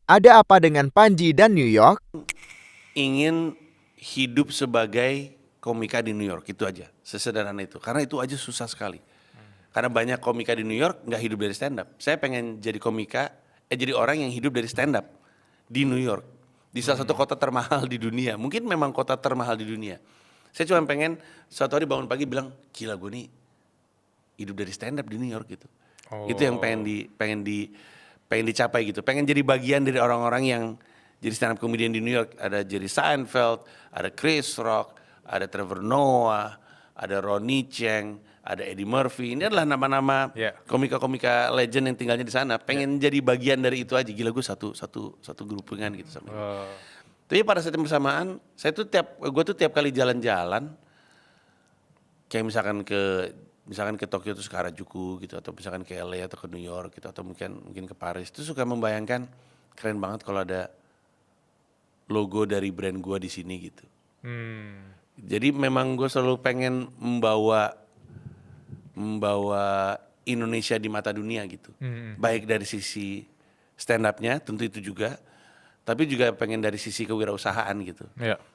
Ada apa dengan Panji dan New York? Ingin hidup sebagai komika di New York, itu aja, sesederhana itu. Karena itu aja susah sekali. Karena banyak komika di New York nggak hidup dari stand up. Saya pengen jadi komika, jadi orang yang hidup dari stand up di New York, di salah satu kota termahal di dunia. Mungkin memang kota termahal di dunia. Saya cuma pengen suatu hari bangun pagi bilang, gila gue nih hidup dari stand up di New York gitu. Itu yang pengen dicapai gitu. Pengen jadi bagian dari orang-orang yang jadi stand up comedian di New York. Ada Jerry Seinfeld, ada Chris Rock, ada Trevor Noah, ada Ronnie Cheng, ada Eddie Murphy. Ini adalah nama-nama komika-komika legend yang tinggalnya di sana. Pengen jadi bagian dari itu aja. Gila gue satu grupingan gitu sama dia. Tapi pada saat yang bersamaan, gue tuh tiap kali jalan-jalan, kayak misalkan ke Tokyo terus ke Harajuku gitu, atau misalkan ke LA atau ke New York gitu, atau mungkin ke Paris, itu suka membayangkan keren banget kalau ada logo dari brand gue di sini gitu. Jadi memang gue selalu pengen membawa Indonesia di mata dunia gitu. Baik dari sisi stand up-nya tentu itu juga, tapi juga pengen dari sisi kewirausahaan gitu.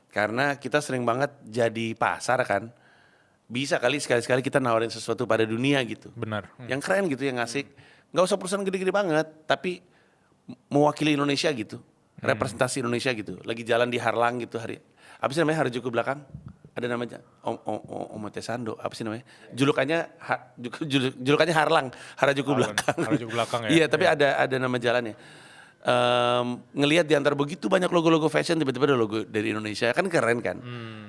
Karena kita sering banget jadi pasar kan. Bisa kali sekali-sekali kita nawarin sesuatu pada dunia gitu. Benar. Yang keren gitu, yang asik. Nggak usah perusahaan gede-gede banget, tapi mewakili Indonesia gitu. Representasi Indonesia gitu. Lagi jalan di Harlang gitu apa sih namanya, Harajuku belakang? Ada namanya Omotesando, apa sih namanya? Julukannya Harlang, Harajuku belakang. Harajuku belakang ya. Iya, tapi ada nama jalannya. Ngelihat di antara begitu banyak logo-logo fashion, tiba-tiba ada logo dari Indonesia, kan keren kan.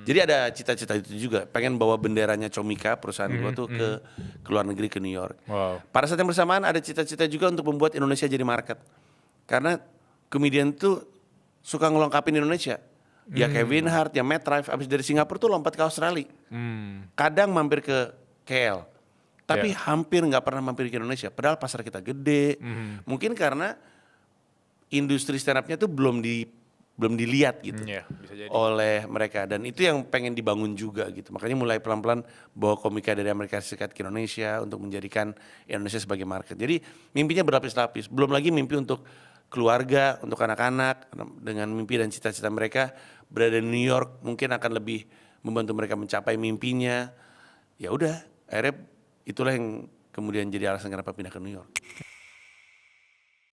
Jadi ada cita-cita itu juga, pengen bawa benderanya Comika, perusahaan gua tuh ke luar negeri, ke New York. Pada saat yang bersamaan ada cita-cita juga untuk membuat Indonesia jadi market, karena komedian tuh suka ngelengkapin Indonesia. Ya Kevin Hart, ya Matt Rife, abis dari Singapura tuh lompat ke Australia. Kadang mampir ke KL, tapi hampir nggak pernah mampir ke Indonesia. Padahal pasar kita gede. Mungkin karena industri stand up-nya tuh belum dilihat gitu Bisa jadi. oleh mereka, dan itu yang pengen dibangun juga gitu. Makanya mulai pelan-pelan bawa komika dari Amerika Serikat ke Indonesia untuk menjadikan Indonesia sebagai market. Jadi mimpinya berlapis-lapis. Belum lagi mimpi untuk keluarga, untuk anak-anak, dengan mimpi dan cita-cita mereka berada di New York mungkin akan lebih membantu mereka mencapai mimpinya. Ya udah, akhirnya itulah yang kemudian jadi alasan kenapa pindah ke New York.